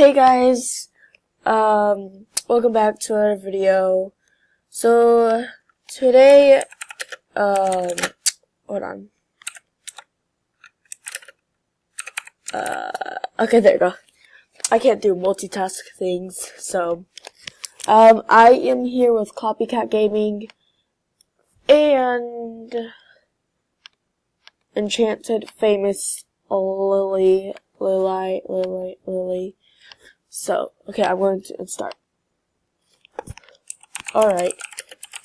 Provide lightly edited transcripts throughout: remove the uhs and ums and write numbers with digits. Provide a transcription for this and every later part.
Hey guys, welcome back to another video. So today, hold on. Okay, there you go. I can't do multitask things, so I am here with Copycat Gaming and Enchanted Famous Lily. So, okay, I'm going to start. Alright,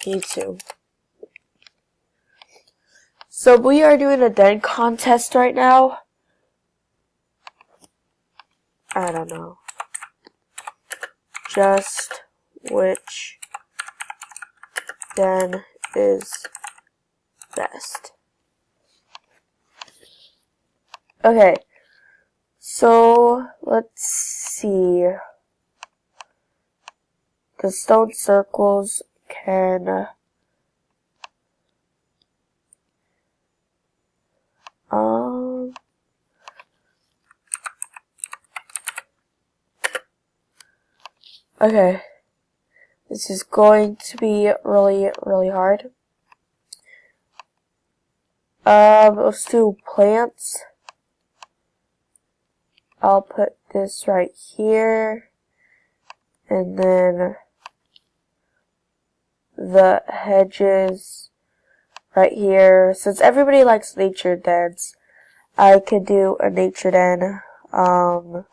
me too. So, we are doing a den contest right now. I don't know. Just which den is best. Okay, so let's see. The stone circles can okay. This is going to be really hard. Let's do plants. I'll put this right here, and then the hedges right here. Since everybody likes nature dens, I could do a nature den. I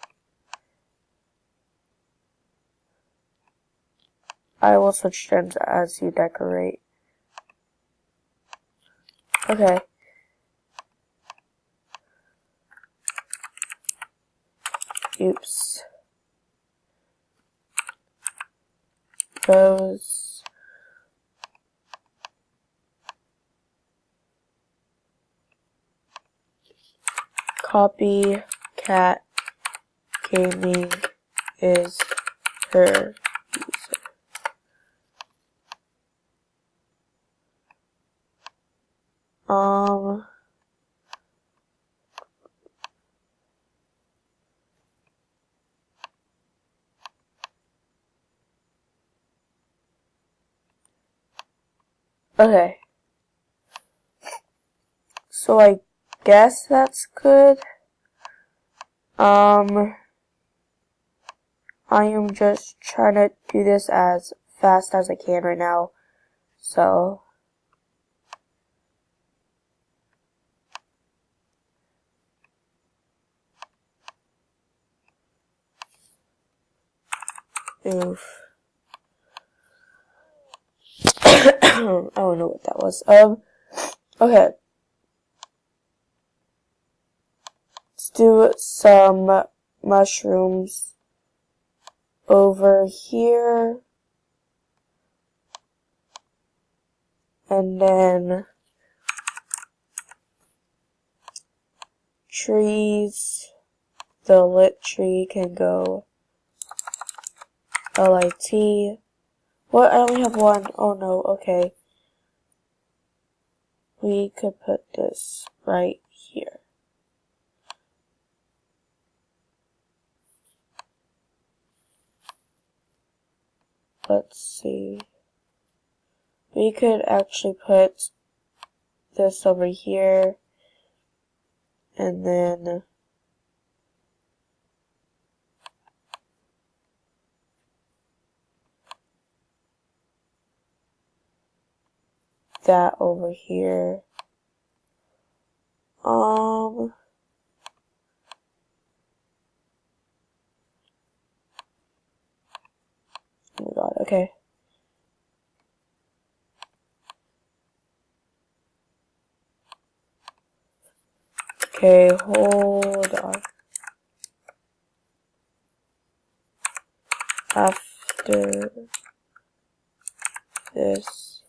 will switch dens as you decorate. Okay. Oops. Those. Copycat Gaming is her user. Okay. So I guess that's good. I am just trying to do this as fast as I can right now. So oof. I don't know what that was. Okay. Let's do some mushrooms over here. And then trees. The lit tree can go LIT. What? I only have one. Oh no, okay. We could put this right here. Let's see. We could actually put this over here. And then that over here. Oh my god, okay. Okay, hold on. After this,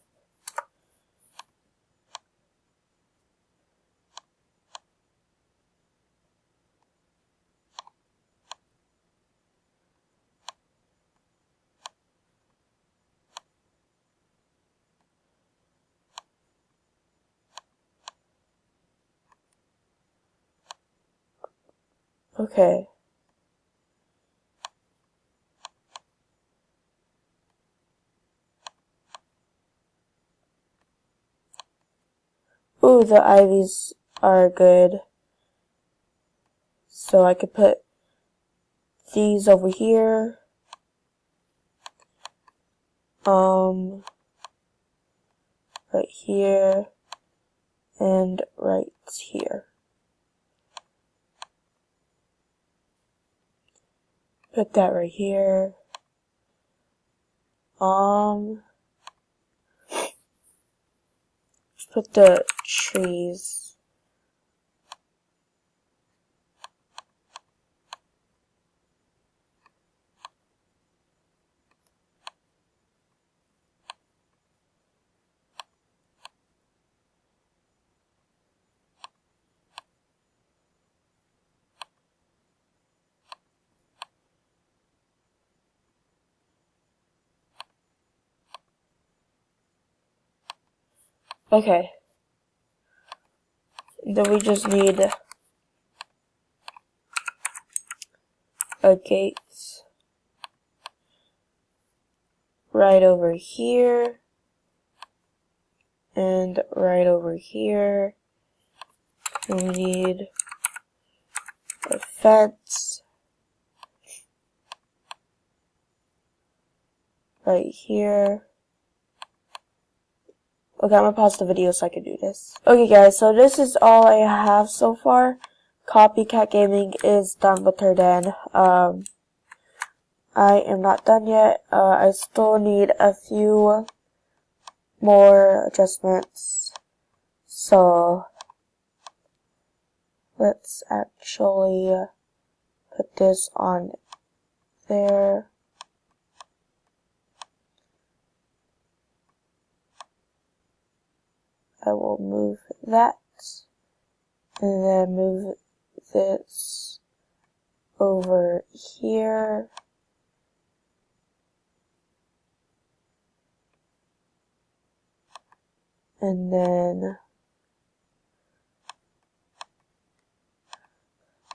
okay. Ooh, the ivies are good. So I could put these over here. Right here. And right here. Put that right here. Put the trees. Okay. Then we just need a gate right over here and right over here. And we need a fence right here. Okay, I'm gonna pause the video so I can do this. Okay guys, so this is all I have so far. Copycat Gaming is done with her den. I am not done yet. I still need a few more adjustments. So let's actually put this on there. I will move that and then move this over here. And then,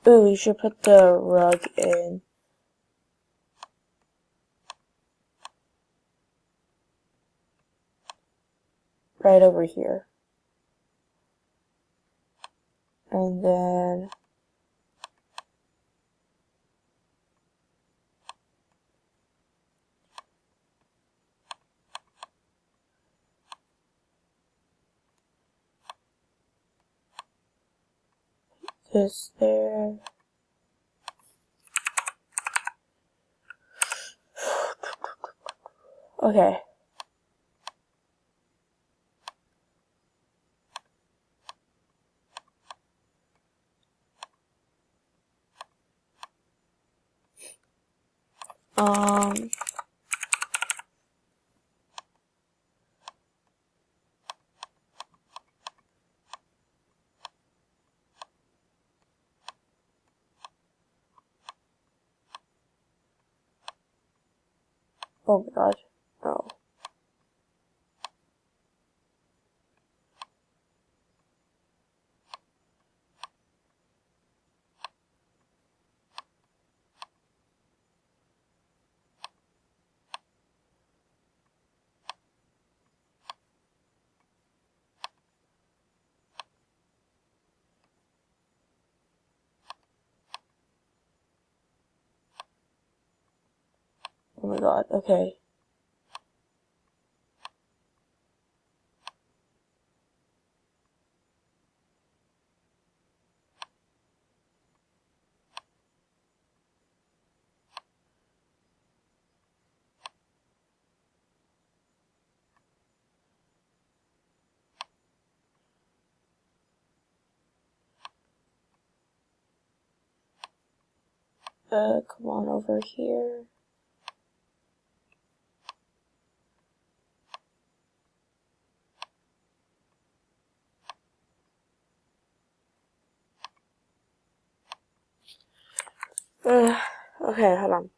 ooh, we should put the rug in. Right over here. And then this there. Okay. Oh my god. No. Oh my god. Okay. Come on over here. Okay, hold on.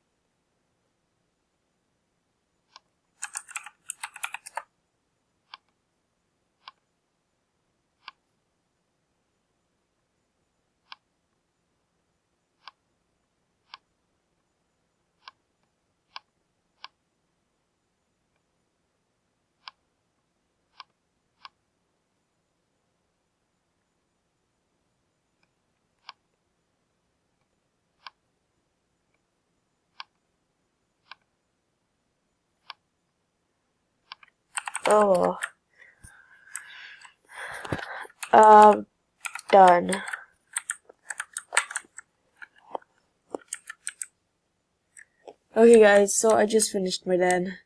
Oh. Done. Okay guys, so I just finished my den.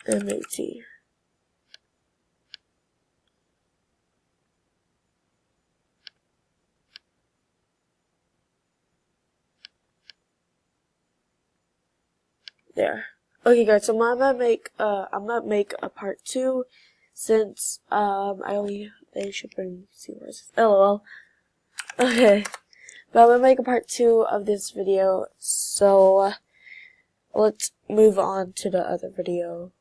MAT. There. Okay guys, so I'm gonna make a part 2 since they should bring seawords. LOL. Okay. But I'm gonna make a part 2 of this video, so let's move on to the other video.